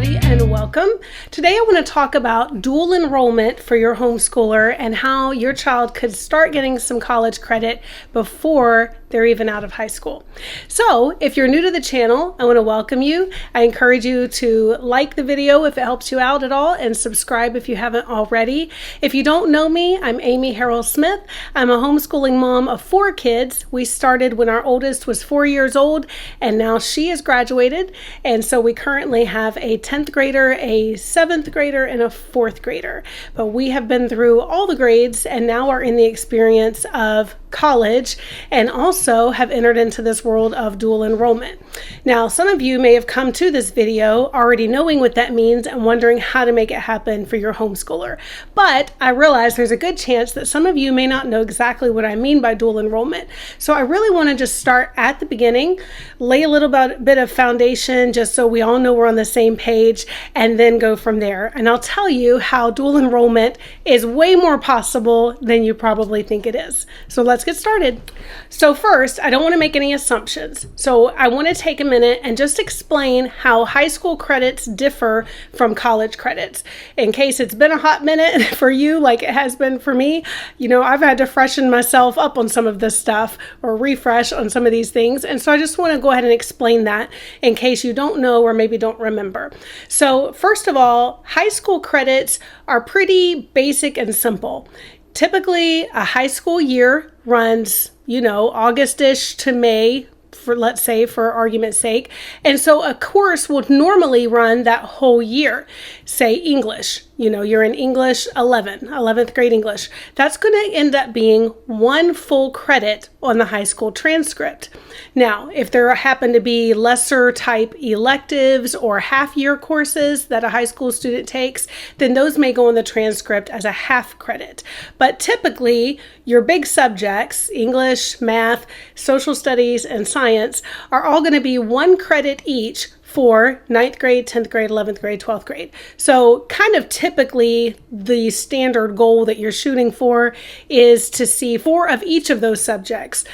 everybody, and welcome. Today I want to talk about dual enrollment for your homeschooler and how your child could start getting some college credit before they're even out of high school. So if you're new to the channel, I want to welcome you. I encourage you to like the video if it helps you out at all, and subscribe if you haven't already. If you don't know me, I'm Amy Harrell Smith. I'm a homeschooling mom of 4 kids. We started when our oldest was 4 years old, and now she has graduated. And so we currently have a 10th grader, a 7th grader, and a 4th grader. But we have been through all the grades and now are in the experience of college, and also have entered into this world of dual enrollment. Now, some of you may have come to this video already knowing what that means and wondering how to make it happen for your homeschooler. But I realize there's a good chance that some of you may not know exactly what I mean by dual enrollment. So I really want to just start at the beginning, lay a little bit of foundation just so we all know we're on the same page, and then go from there. And I'll tell you how dual enrollment is way more possible than you probably think it is. So let's get started. So first, I don't want to make any assumptions. So I want to take a minute and just explain how high school credits differ from college credits. In case it's been a hot minute for you, like it has been for me, you know, I've had to freshen myself up on some of this stuff or refresh on some of these things. And so I just want to go ahead and explain that in case you don't know or maybe don't remember. So first of all, high school credits are pretty basic and simple. Typically, a high school year runs, August-ish to May, let's say, for argument's sake. And so a course would normally run that whole year. Say English, you're in English 11th grade English. That's going to end up being 1 full credit on the high school transcript. Now, if there happen to be lesser type electives or half-year courses that a high school student takes, then those may go on the transcript as a half credit. But typically, your big subjects, English, math, social studies, and science, are all going to be 1 credit each for 9th grade, 10th grade, 11th grade, 12th grade. So kind of typically the standard goal that you're shooting for is to see 4 of each of those subjects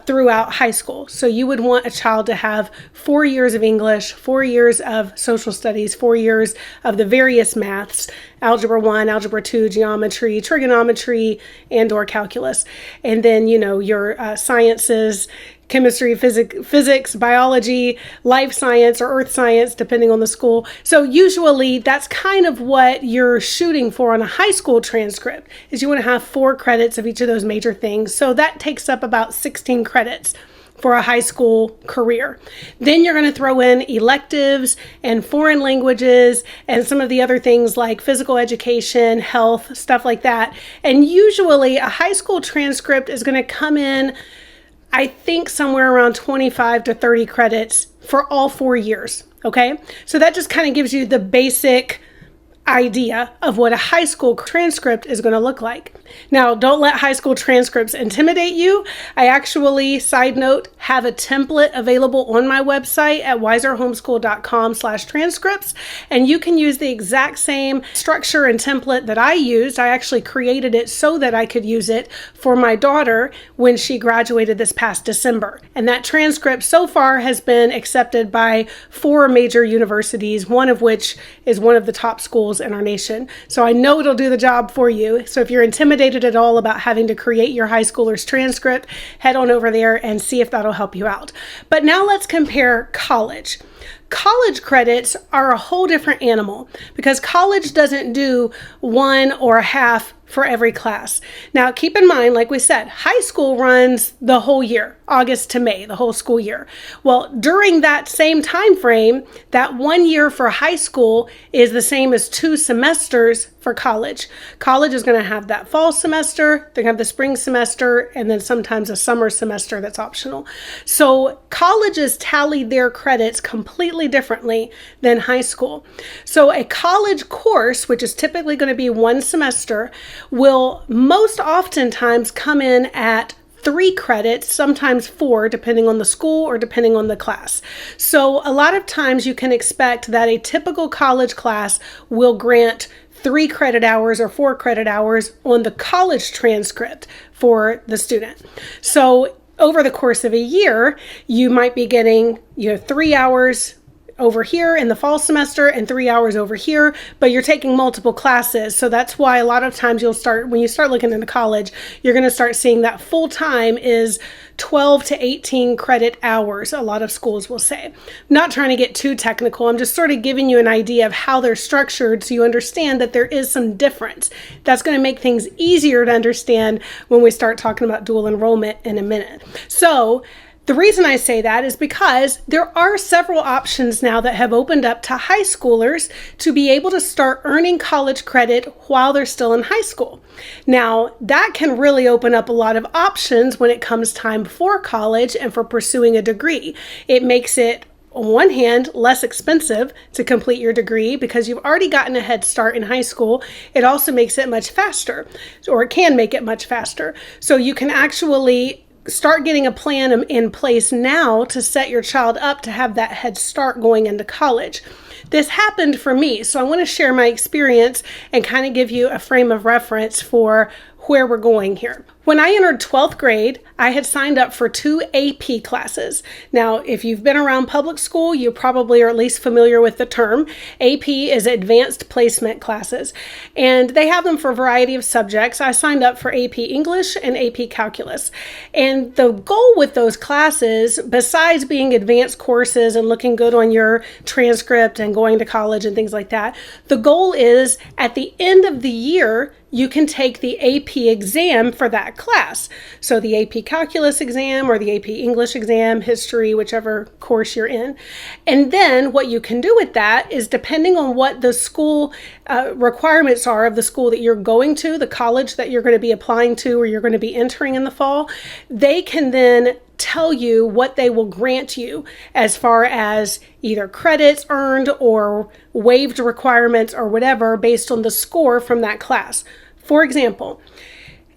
throughout high school. So you would want a child to have 4 years of English, 4 years of social studies, 4 years of the various maths, Algebra 1, Algebra 2, geometry, trigonometry, and or calculus. And then, your sciences, chemistry, physics, biology, life science, or earth science, depending on the school. So usually that's kind of what you're shooting for on a high school transcript, is you want to have 4 credits of each of those major things. So that takes up about 16 credits for a high school career. Then you're going to throw in electives and foreign languages and some of the other things like physical education, health, stuff like that. And usually a high school transcript is going to come in, I think, somewhere around 25 to 30 credits for all 4 years, okay? So that just kind of gives you the basic idea of what a high school transcript is going to look like. Now, don't let high school transcripts intimidate you. I actually, side note, have a template available on my website at wiserhomeschool.com/transcripts, and you can use the exact same structure and template that I used. I actually created it so that I could use it for my daughter when she graduated this past December. And that transcript so far has been accepted by 4 major universities, one of which is one of the top schools in our nation. So I know it'll do the job for you. So if you're intimidated at all about having to create your high schooler's transcript, head on over there and see if that'll help you out. But now let's compare college. College credits are a whole different animal because college doesn't do 1 or a half for every class. Now, keep in mind, like we said, high school runs the whole year, August to May, the whole school year. Well, during that same time frame, that 1 year for high school is the same as 2 semesters for college. College is going to have that fall semester, they're going to have the spring semester, and then sometimes a summer semester that's optional. So colleges tally their credits completely differently than high school. So a college course, which is typically going to be 1 semester, will most oftentimes come in at 3 credits, sometimes 4, depending on the school or depending on the class. So a lot of times you can expect that a typical college class will grant 3 credit hours or 4 credit hours on the college transcript for the student. So over the course of a year, you might be getting 3 hours over here in the fall semester and 3 hours over here, but you're taking multiple classes. So that's why a lot of times when you start looking into college, you're going to start seeing that full time is 12 to 18 credit hours, a lot of schools will say. I'm not trying to get too technical. I'm just sort of giving you an idea of how they're structured so you understand that there is some difference. That's going to make things easier to understand when we start talking about dual enrollment in a minute. So the reason I say that is because there are several options now that have opened up to high schoolers to be able to start earning college credit while they're still in high school. Now, that can really open up a lot of options when it comes time for college and for pursuing a degree. It makes it, on one hand, less expensive to complete your degree because you've already gotten a head start in high school. It also makes it much faster, or it can make it much faster. So you can actually start getting a plan in place now to set your child up to have that head start going into college. This happened for me, so I want to share my experience and kind of give you a frame of reference for where we're going here. When I entered 12th grade, I had signed up for 2 AP classes. Now, if you've been around public school, you probably are at least familiar with the term. AP is Advanced Placement classes, and they have them for a variety of subjects. I signed up for AP English and AP Calculus. And the goal with those classes, besides being advanced courses and looking good on your transcript and going to college and things like that, the goal is at the end of the year, you can take the AP exam for that class. So the AP Calculus exam or the AP English exam, history, whichever course you're in. And then what you can do with that is, depending on what the school requirements are of the school that you're going to, the college that you're going to be applying to or you're going to be entering in the fall, they can then tell you what they will grant you as far as either credits earned or waived requirements or whatever based on the score from that class. For example,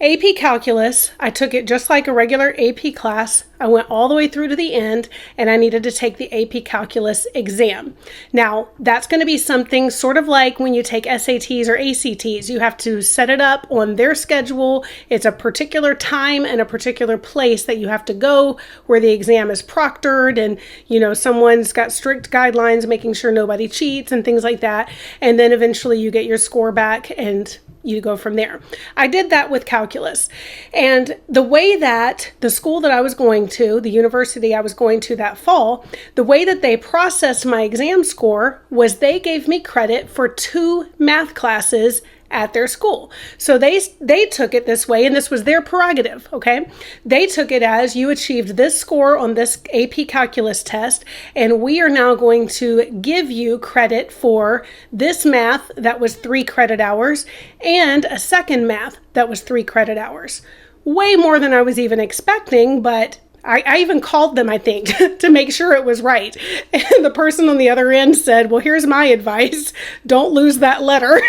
AP Calculus, I took it just like a regular AP class. I went all the way through to the end, and I needed to take the AP Calculus exam. Now, that's going to be something sort of like when you take SATs or ACTs. You have to set it up on their schedule. It's a particular time and a particular place that you have to go where the exam is proctored, and, someone's got strict guidelines making sure nobody cheats and things like that. And then eventually you get your score back and you go from there. I did that with calculus. And the way that the school that I was going to, the university I was going to that fall, the way that they processed my exam score was they gave me credit for 2 math classes at their school. So they took it this way, and this was their prerogative, okay? They took it as, you achieved this score on this AP Calculus test, and we are now going to give you credit for this math that was 3 credit hours and a second math that was 3 credit hours. Way more than I was even expecting, but I even called them, I think, to make sure it was right. And the person on the other end said, well, here's my advice. Don't lose that letter.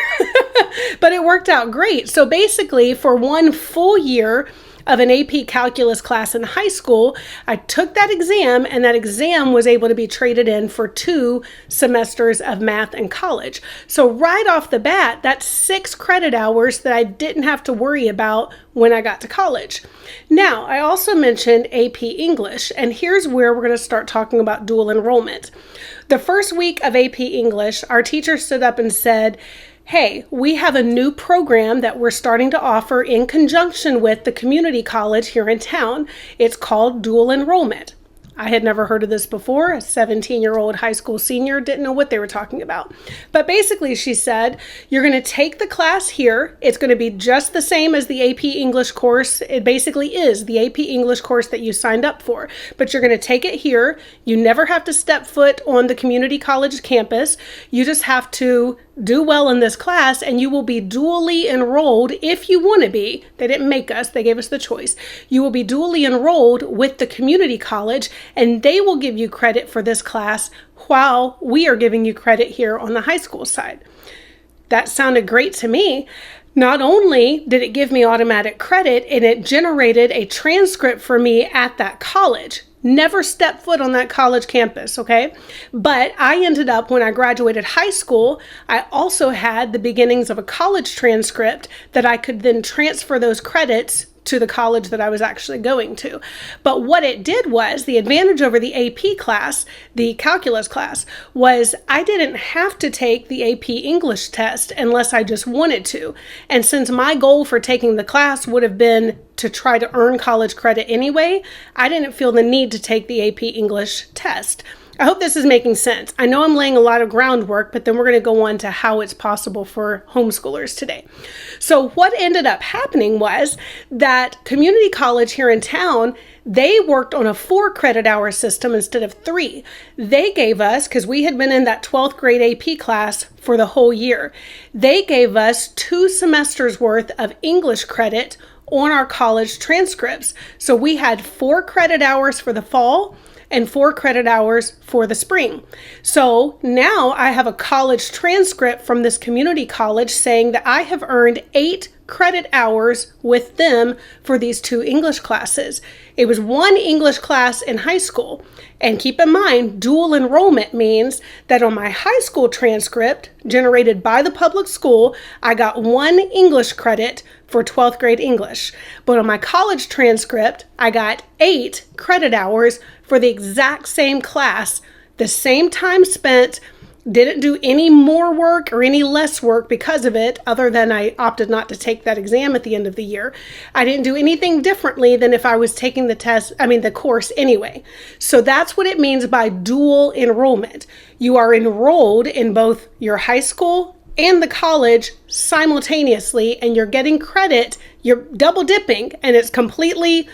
But it worked out great. So basically, for 1 full year of an AP Calculus class in high school, I took that exam, and that exam was able to be traded in for 2 semesters of math in college. So right off the bat, that's 6 credit hours that I didn't have to worry about when I got to college. Now, I also mentioned AP English, and here's where we're going to start talking about dual enrollment. The first week of AP English, our teacher stood up and said, hey, we have a new program that we're starting to offer in conjunction with the community college here in town. It's called dual enrollment. I had never heard of this before. A 17-year-old high school senior didn't know what they were talking about. But basically, she said, you're going to take the class here. It's going to be just the same as the AP English course. It basically is the AP English course that you signed up for. But you're going to take it here. You never have to step foot on the community college campus. You just have to do well in this class, and you will be dually enrolled if you want to be. They didn't make us, they gave us the choice. You will be dually enrolled with the community college, and they will give you credit for this class while we are giving you credit here on the high school side. That sounded great to me. Not only did it give me automatic credit, and it generated a transcript for me at that college. Never stepped foot on that college campus, okay? But I ended up, when I graduated high school, I also had the beginnings of a college transcript that I could then transfer those credits to the college that I was actually going to. But what it did was, the advantage over the AP class, the calculus class, was I didn't have to take the AP English test unless I just wanted to. And since my goal for taking the class would have been to try to earn college credit anyway, I didn't feel the need to take the AP English test. I hope this is making sense. I know I'm laying a lot of groundwork, but then we're going to go on to how it's possible for homeschoolers today. So what ended up happening was that community college here in town, they worked on a 4 credit hour system instead of 3. They gave us, because we had been in that 12th grade AP class for the whole year, they gave us 2 semesters worth of English credit on our college transcripts. So we had 4 credit hours for the fall and 4 credit hours for the spring. So now I have a college transcript from this community college saying that I have earned 8 credit hours with them for these 2 English classes. It was 1 English class in high school. And keep in mind, dual enrollment means that on my high school transcript generated by the public school, I got 1 English credit for 12th grade English. But on my college transcript, I got 8 credit hours for the exact same class, the same time spent, didn't do any more work or any less work because of it, other than I opted not to take that exam at the end of the year. I didn't do anything differently than if I was taking the course anyway. So that's what it means by dual enrollment. You are enrolled in both your high school and the college simultaneously, and you're getting credit. You're double dipping, and it's completely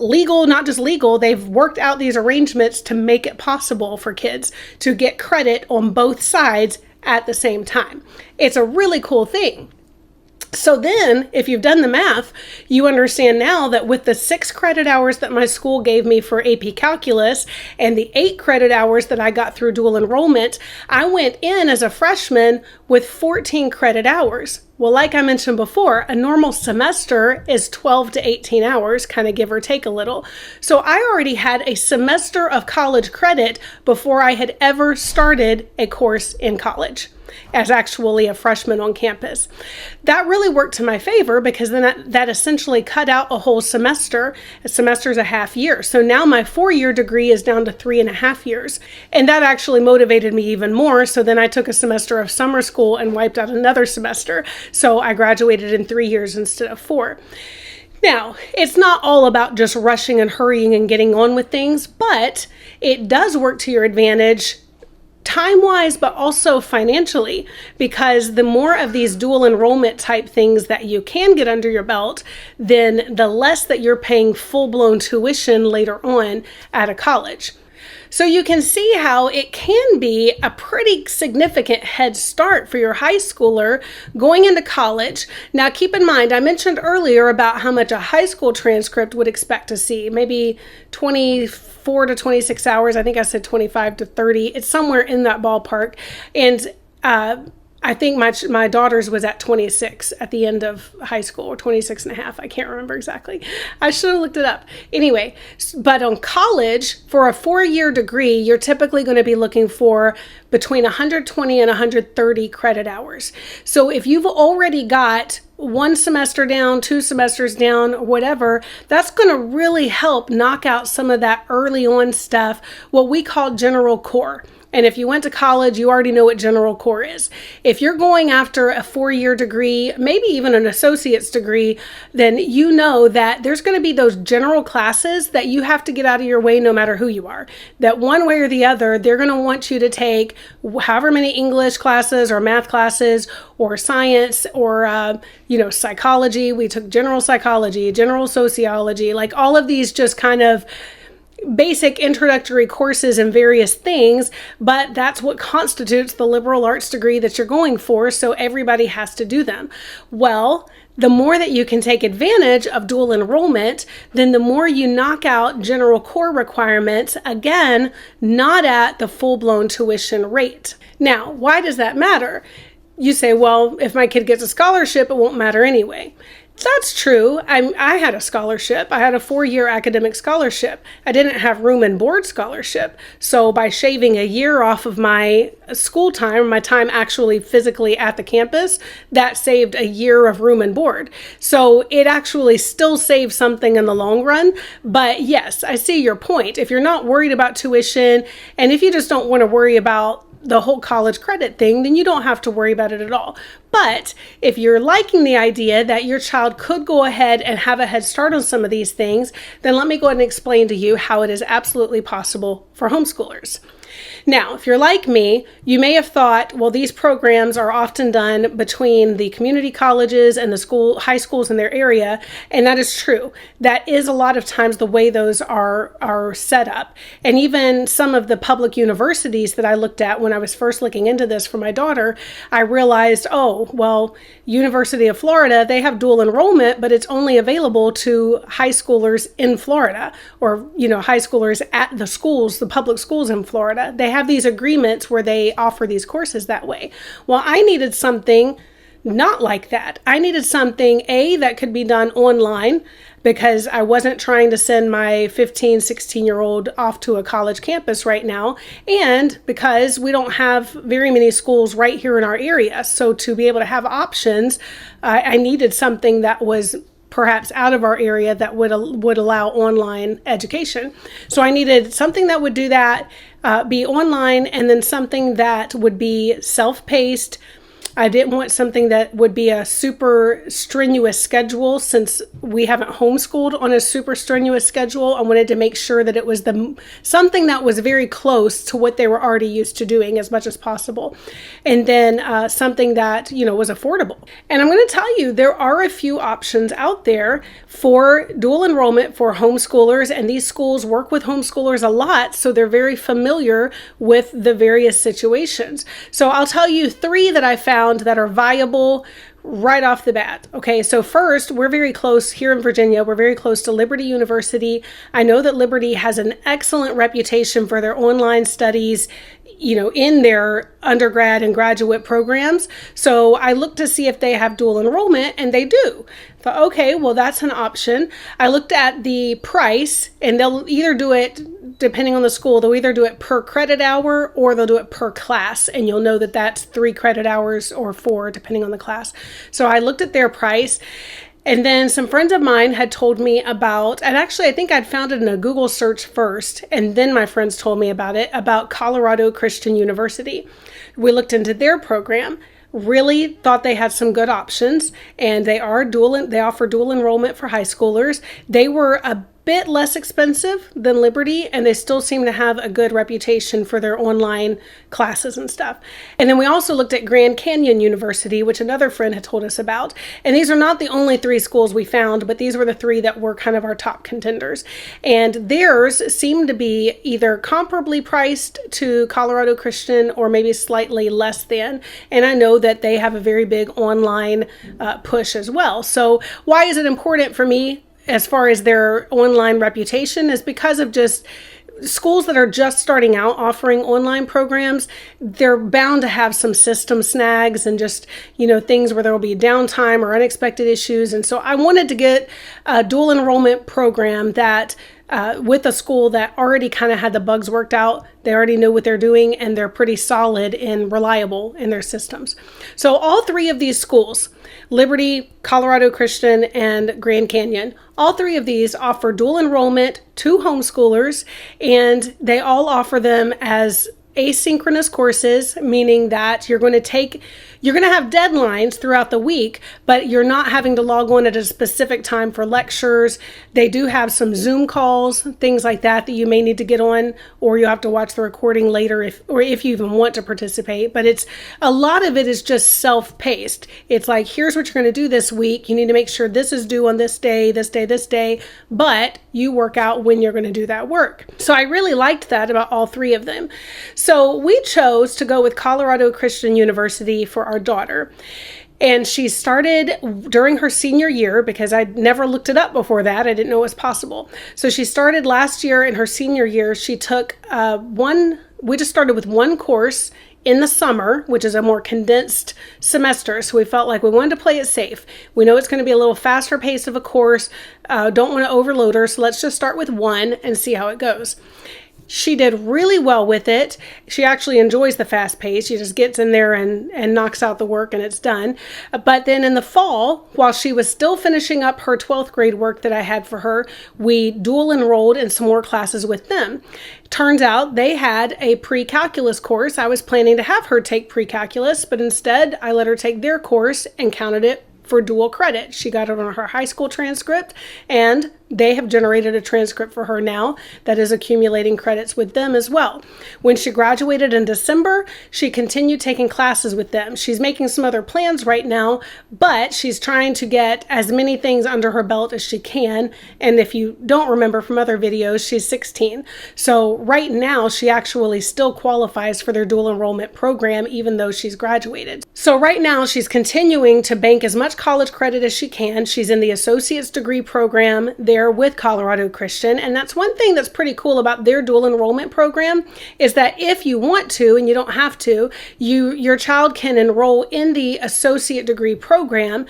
legal, not just legal. They've worked out these arrangements to make it possible for kids to get credit on both sides at the same time. It's a really cool thing. So then, if you've done the math, you understand now that with the 6 credit hours that my school gave me for AP Calculus and the 8 credit hours that I got through dual enrollment, I went in as a freshman with 14 credit hours. Well, like I mentioned before, a normal semester is 12 to 18 hours, kind of give or take a little. So I already had a semester of college credit before I had ever started a course in college as actually a freshman on campus. That really worked to my favor because then that essentially cut out a whole semester. A semester is a half year. So now my 4-year degree is down to 3.5 years. And that actually motivated me even more. So then I took a semester of summer school and wiped out another semester. So I graduated in 3 years instead of 4. Now, it's not all about just rushing and hurrying and getting on with things, but it does work to your advantage time-wise, but also financially, because the more of these dual enrollment type things that you can get under your belt, then the less that you're paying full-blown tuition later on at a college. So you can see how it can be a pretty significant head start for your high schooler going into college. Now, keep in mind, I mentioned earlier about how much a high school transcript would expect to see, maybe 24 to 26 hours. I think I said 25 to 30. It's somewhere in that ballpark. And I think my daughter's was at 26 at the end of high school, or 26 and a half. I can't remember exactly. I should have looked it up. Anyway, but on college, for a 4-year degree, you're typically going to be looking for between 120 and 130 credit hours. So if you've already got 1 semester down, 2 semesters down, or whatever, that's going to really help knock out some of that early on stuff, what we call general core. And if you went to college, you already know what general core is. If you're going after a 4-year degree, maybe even an associate's degree, then you know that there's going to be those general classes that you have to get out of your way no matter who you are. That one way or the other, they're going to want you to take however many English classes or math classes or science or, psychology. We took general psychology, general sociology, like all of these just kind of basic introductory courses in various things, but that's what constitutes the liberal arts degree that you're going for, so everybody has to do them. Well, the more that you can take advantage of dual enrollment, then the more you knock out general core requirements, again, not at the full-blown tuition rate. Now, why does that matter? You say, well, if my kid gets a scholarship, it won't matter anyway. That's true. I had a scholarship. I had a 4-year academic scholarship. I didn't have room and board scholarship. So by shaving a year off of my school time, my time actually physically at the campus, that saved a year of room and board. So it actually still saved something in the long run. But yes, I see your point. If you're not worried about tuition, and if you just don't want to worry about the whole college credit thing, then you don't have to worry about it at all. But if you're liking the idea that your child could go ahead and have a head start on some of these things, then let me go ahead and explain to you how it is absolutely possible for homeschoolers. Now, if you're like me, you may have thought, well, these programs are often done between the community colleges and the high schools in their area, and that is true. That is a lot of times the way those are set up. And even some of the public universities that I looked at when I was first looking into this for my daughter, I realized, oh, well, University of Florida, they have dual enrollment, but it's only available to high schoolers in Florida, or, high schoolers at the schools, the public schools in Florida. They have these agreements where they offer these courses that way. Well, I needed something not like that. I needed something, that could be done online, because I wasn't trying to send my 15, 16-year-old off to a college campus right now, and because we don't have very many schools right here in our area. So to be able to have options, I needed something that was perhaps out of our area that would allow online education. So I needed something that would do that, be online, and then something that would be self-paced. I didn't want something that would be a super strenuous schedule, since we haven't homeschooled on a super strenuous schedule. I wanted to make sure that it was something that was very close to what they were already used to doing as much as possible. And then something that, was affordable. And I'm going to tell you, there are a few options out there for dual enrollment for homeschoolers, and these schools work with homeschoolers a lot, so they're very familiar with the various situations. So I'll tell you 3 that I found that are viable right off the bat. Okay, so first, we're very close here in Virginia. We're very close to Liberty University. I know that Liberty has an excellent reputation for their online studies, in their undergrad and graduate programs. So I looked to see if they have dual enrollment, and they do. I thought, okay, well, that's an option. I looked at the price, and they'll either do it, depending on the school, they'll either do it per credit hour or they'll do it per class. And you'll know that that's 3 credit hours or 4, depending on the class. So I looked at their price. And then some friends of mine had told me about, and actually I think I'd found it in a Google search first, and then my friends told me about it, about Colorado Christian University. We looked into their program, really thought they had some good options, and they offer dual enrollment for high schoolers. They were a bit less expensive than Liberty, and they still seem to have a good reputation for their online classes and stuff. And then we also looked at Grand Canyon University, which another friend had told us about. And these are not the only 3 schools we found, but these were the 3 that were kind of our top contenders. And theirs seemed to be either comparably priced to Colorado Christian or maybe slightly less than. And I know that they have a very big online push as well. So why is it important for me as far as their online reputation? Is because of just schools that are just starting out offering online programs. They're bound to have some system snags and just, things where there will be downtime or unexpected issues. And so I wanted to get a dual enrollment program that with a school that already kind of had the bugs worked out. They already know what they're doing, and they're pretty solid and reliable in their systems. So all 3 of these schools, Liberty, Colorado Christian, and Grand Canyon, all 3 of these offer dual enrollment to homeschoolers, and they all offer them as asynchronous courses, meaning that you're going to have deadlines throughout the week, but you're not having to log on at a specific time for lectures. They do have some Zoom calls, things like that you may need to get on, or you have to watch the recording later if you even want to participate. But a lot of it is just self-paced. It's like, here's what you're going to do this week. You need to make sure this is due on this day, but you work out when you're going to do that work. So I really liked that about all 3 of them. So we chose to go with Colorado Christian University for our daughter. And she started during her senior year, because I'd never looked it up before that. I didn't know it was possible. So she started last year in her senior year. She took we just started with 1 course in the summer, which is a more condensed semester. So we felt like we wanted to play it safe. We know it's going to be a little faster pace of a course. Don't want to overload her. So let's just start with one and see how it goes. She did really well with it. She actually enjoys the fast pace. She just gets in there and knocks out the work and it's done. But then in the fall, while she was still finishing up her 12th grade work that I had for her, we dual enrolled in some more classes with them. Turns out they had a pre-calculus course. I was planning to have her take pre-calculus, but instead I let her take their course and counted it for dual credit. She got it on her high school transcript, and they have generated a transcript for her now that is accumulating credits with them as well. When she graduated in December, she continued taking classes with them. She's making some other plans right now, but she's trying to get as many things under her belt as she can. And if you don't remember from other videos, she's 16. So right now, she actually still qualifies for their dual enrollment program, even though she's graduated. So right now, she's continuing to bank as much college credit as she can. She's in the associate's degree program there with Colorado Christian. And that's one thing that's pretty cool about their dual enrollment program, is that if you want to, and you don't have to, your child can enroll in the associate degree program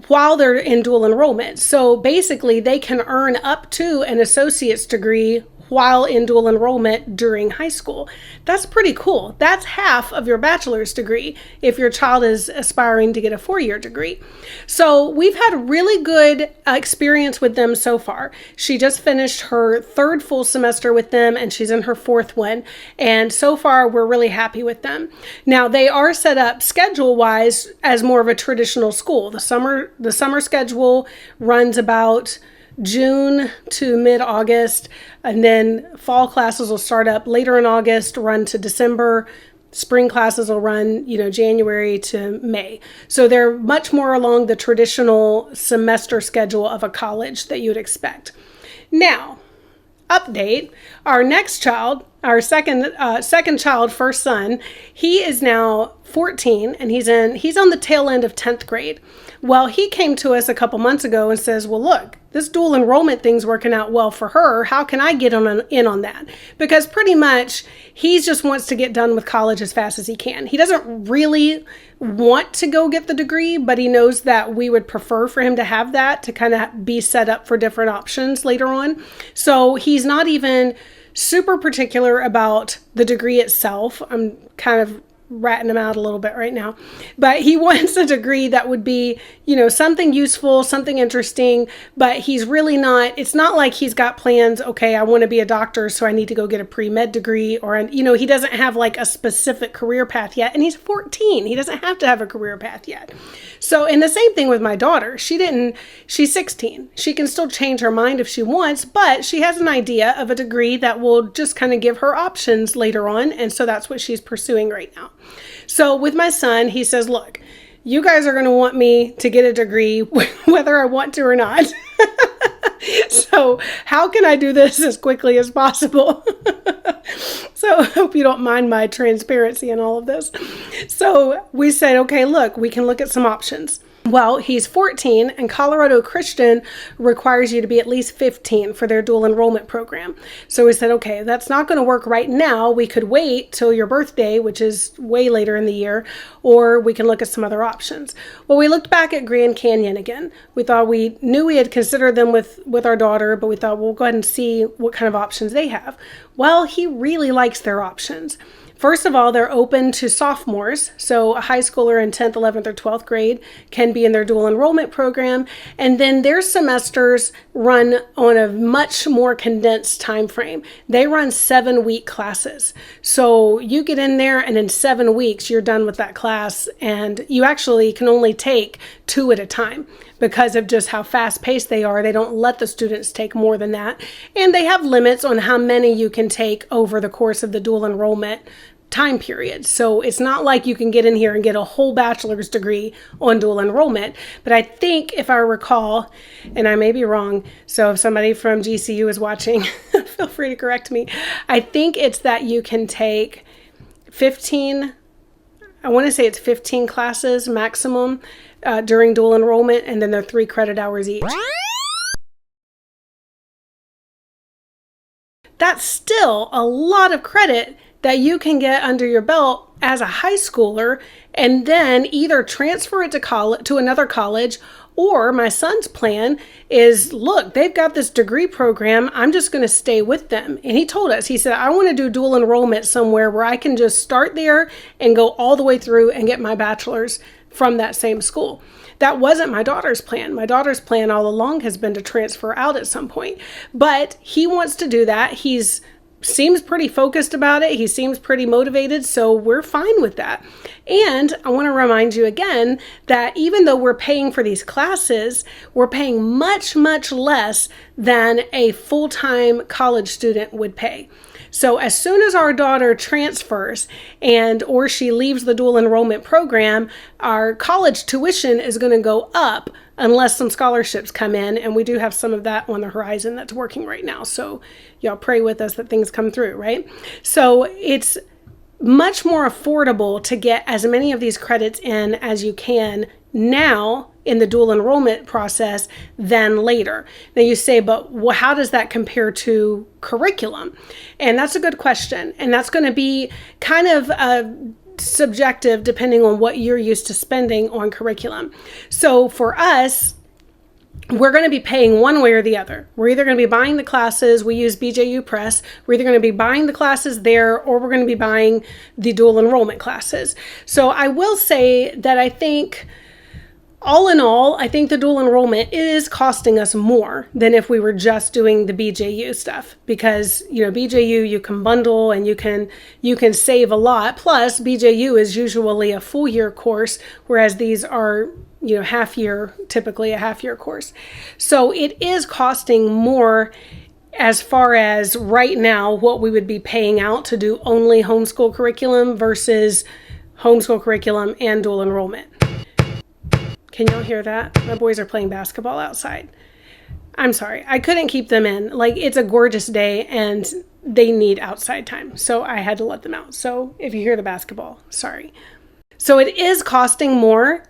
while they're in dual enrollment. So basically they can earn up to an associate's degree while in dual enrollment during high school. That's pretty cool. That's half of your bachelor's degree if your child is aspiring to get a 4-year degree. So we've had really good experience with them so far. She just finished her 3rd full semester with them and she's in her 4th one. And so far we're really happy with them. Now they are set up schedule-wise as more of a traditional school. The summer schedule runs about June to mid-August, and then fall classes will start up later in August, run to December. Spring classes will run, January to May. So they're much more along the traditional semester schedule of a college that you'd expect. Now, update, our next child, our second child, first son, he is now 14 and he's on the tail end of 10th grade. Well, he came to us a couple months ago and says, well, look, this dual enrollment thing's working out well for her. How can I get in on that? Because pretty much he just wants to get done with college as fast as he can. He doesn't really want to go get the degree, but he knows that we would prefer for him to have that to kind of be set up for different options later on. So he's not even super particular about the degree itself. I'm kind of ratting him out a little bit right now, but he wants a degree that would be, something useful, something interesting, but he's really not, it's not like he's got plans, okay, I want to be a doctor, so I need to go get a pre-med degree, or, he doesn't have like a specific career path yet, and he's 14. He doesn't have to have a career path yet. So, and the same thing with my daughter. She's 16. She can still change her mind if she wants, but she has an idea of a degree that will just kind of give her options later on, and so that's what she's pursuing right now. So with my son, he says, look, you guys are going to want me to get a degree whether I want to or not. So how can I do this as quickly as possible? So I hope you don't mind my transparency in all of this. So we said, okay, look, we can look at some options. Well, he's 14 and Colorado Christian requires you to be at least 15 for their dual enrollment program. So we said, okay, that's not going to work right now. We could wait till your birthday, which is way later in the year, or we can look at some other options. Well, we looked back at Grand Canyon again. We knew we had considered them with our daughter, but we thought we'll go ahead and see what kind of options they have. Well, he really likes their options. First of all, they're open to sophomores, so a high schooler in 10th, 11th, or 12th grade can be in their dual enrollment program, and then their semesters run on a much more condensed time frame. They run 7-week classes, so you get in there and in 7 weeks you're done with that class, and you actually can only take 2 at a time. Because of just how fast-paced they are, they don't let the students take more than that. And they have limits on how many you can take over the course of the dual enrollment time period. So it's not like you can get in here and get a whole bachelor's degree on dual enrollment. But I think, if I recall, and I may be wrong, so if somebody from GCU is watching, feel free to correct me. I think it's that you can take 15, I want to say it's 15 classes maximum during dual enrollment, and then they're 3 credit hours each. That's still a lot of credit that you can get under your belt as a high schooler and then either transfer it to another college, or my son's plan is, look, they've got this degree program, I'm just going to stay with them. And he told us, he said, I want to do dual enrollment somewhere where I can just start there and go all the way through and get my bachelor's from that same school. That wasn't my daughter's plan. My daughter's plan all along has been to transfer out at some point, but he wants to do that. Seems pretty focused about it. He seems pretty motivated, so we're fine with that. And I want to remind you again that even though we're paying for these classes, we're paying much, much less than a full-time college student would pay. So as soon as our daughter transfers or she leaves the dual enrollment program, our college tuition is going to go up unless some scholarships come in. And we do have some of that on the horizon that's working right now. So y'all pray with us that things come through, right? So it's much more affordable to get as many of these credits in as you can now in the dual enrollment process than later. Now you say, but how does that compare to curriculum? And that's a good question. And that's going to be kind of subjective depending on what you're used to spending on curriculum. So for us, we're going to be paying one way or the other. We're either going to be buying the classes, we use BJU Press, we're either going to be buying the classes there, or we're going to be buying the dual enrollment classes. So I will say that I think, all in all, I think the dual enrollment is costing us more than if we were just doing the BJU stuff, because, BJU, you can bundle and you can save a lot. Plus BJU is usually a full year course, whereas these are, typically a half year course. So it is costing more as far as right now what we would be paying out to do only homeschool curriculum versus homeschool curriculum and dual enrollment. Can y'all hear that? My boys are playing basketball outside. I'm sorry, I couldn't keep them in. It's a gorgeous day and they need outside time, so I had to let them out. So if you hear the basketball, sorry. So it is costing more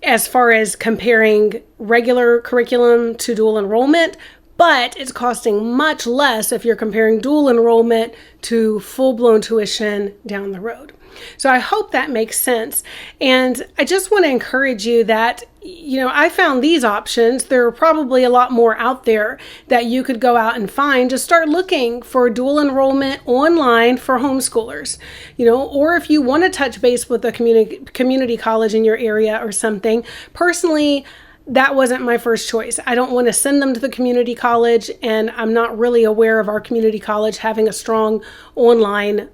as far as comparing regular curriculum to dual enrollment, but it's costing much less if you're comparing dual enrollment to full-blown tuition down the road. So I hope that makes sense. And I just want to encourage you that, I found these options. There are probably a lot more out there that you could go out and find. Just start looking for dual enrollment online for homeschoolers, or if you want to touch base with a community college in your area or something. Personally, that wasn't my first choice. I don't want to send them to the community college, and I'm not really aware of our community college having a strong online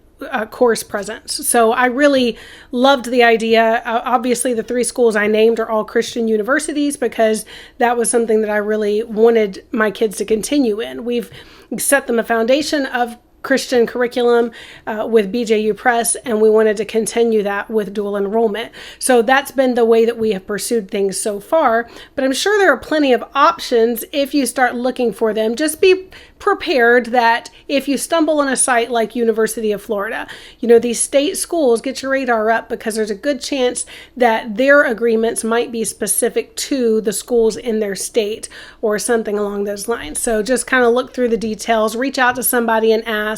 course presence. So I really loved the idea. Obviously, the 3 schools I named are all Christian universities because that was something that I really wanted my kids to continue in. We've set them a foundation of Christian curriculum with BJU Press, and we wanted to continue that with dual enrollment. So that's been the way that we have pursued things so far, but I'm sure there are plenty of options if you start looking for them. Just be prepared that if you stumble on a site like University of Florida, these state schools, get your radar up, because there's a good chance that their agreements might be specific to the schools in their state or something along those lines. So just kind of look through the details, reach out to somebody and ask,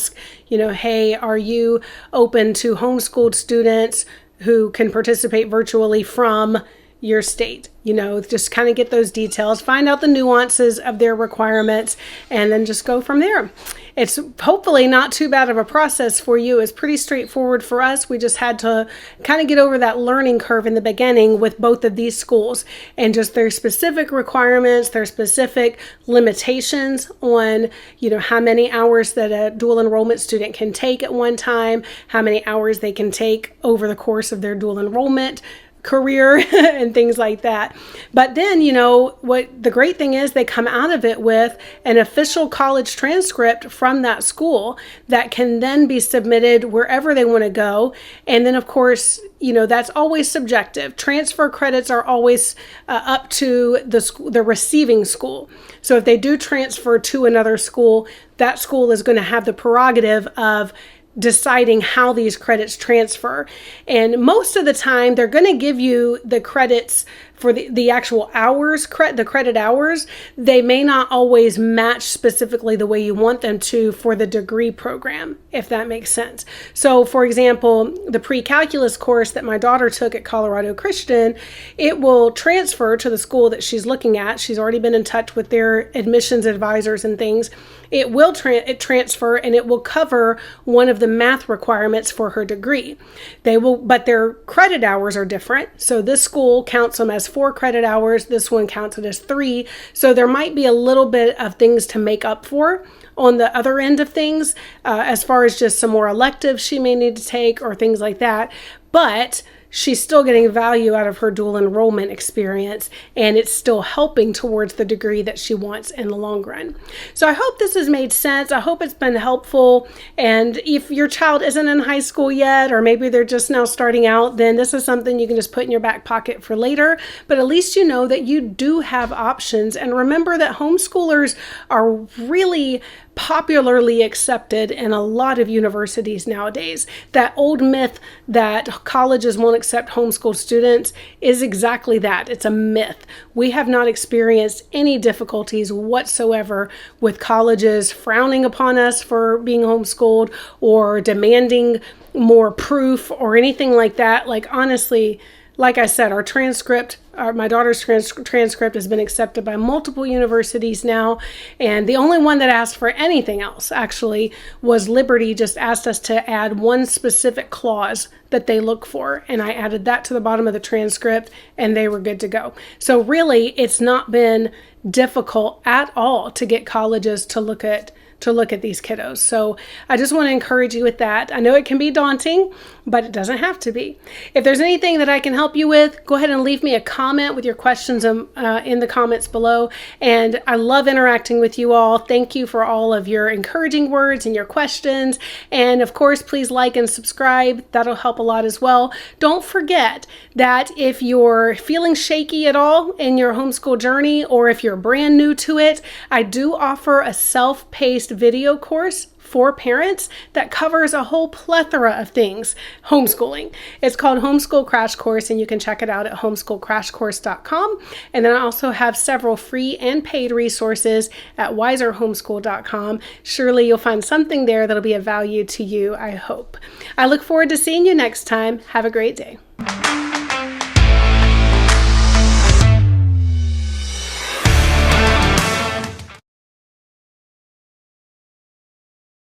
hey, are you open to homeschooled students who can participate virtually from your state? Just kind of get those details, find out the nuances of their requirements, and then just go from there. It's hopefully not too bad of a process for you. It's pretty straightforward for us. We just had to kind of get over that learning curve in the beginning with both of these schools, and just their specific requirements, their specific limitations on, how many hours that a dual enrollment student can take at one time, how many hours they can take over the course of their dual enrollment career and things like that. But then, what the great thing is, they come out of it with an official college transcript from that school that can then be submitted wherever they want to go. And then, of course, that's always subjective. Transfer credits are always up to the receiving school. So if they do transfer to another school, that school is going to have the prerogative of deciding how these credits transfer. And most of the time, they're going to give you the credits for the actual hours, the credit hours, they may not always match specifically the way you want them to for the degree program, if that makes sense. So for example, the pre-calculus course that my daughter took at Colorado Christian, it will transfer to the school that she's looking at. She's already been in touch with their admissions advisors and things. It will transfer, and it will cover one of the math requirements for her degree. But their credit hours are different. So this school counts them as 4 credit hours. This one counts it as 3. So there might be a little bit of things to make up for on the other end of things, as far as just some more electives she may need to take or things like that. But she's still getting value out of her dual enrollment experience, and it's still helping towards the degree that she wants in the long run. So I hope this has made sense. I hope it's been helpful. And if your child isn't in high school yet, or maybe they're just now starting out, then this is something you can just put in your back pocket for later. But at least you know that you do have options. And remember that homeschoolers are really popularly accepted in a lot of universities nowadays. That old myth that colleges won't accept homeschool students is exactly that. It's a myth. We have not experienced any difficulties whatsoever with colleges frowning upon us for being homeschooled or demanding more proof or anything like that. Like, honestly, like I said, my daughter's transcript has been accepted by multiple universities now. And the only one that asked for anything else actually was Liberty. Just asked us to add one specific clause that they look for. And I added that to the bottom of the transcript, and they were good to go. So really, it's not been difficult at all to get colleges to look at these kiddos. So I just want to encourage you with that. I know it can be daunting, but it doesn't have to be. If there's anything that I can help you with, go ahead and leave me a comment with your questions in the comments below. And I love interacting with you all. Thank you for all of your encouraging words and your questions. And of course, please like and subscribe. That'll help a lot as well. Don't forget that if you're feeling shaky at all in your homeschool journey, or if you're brand new to it, I do offer a self-paced video course for parents that covers a whole plethora of things homeschooling. It's called Homeschool Crash Course, and you can check it out at homeschoolcrashcourse.com. And then I also have several free and paid resources at wiserhomeschool.com. Surely you'll find something there that'll be of value to you, I hope. I look forward to seeing you next time. Have a great day.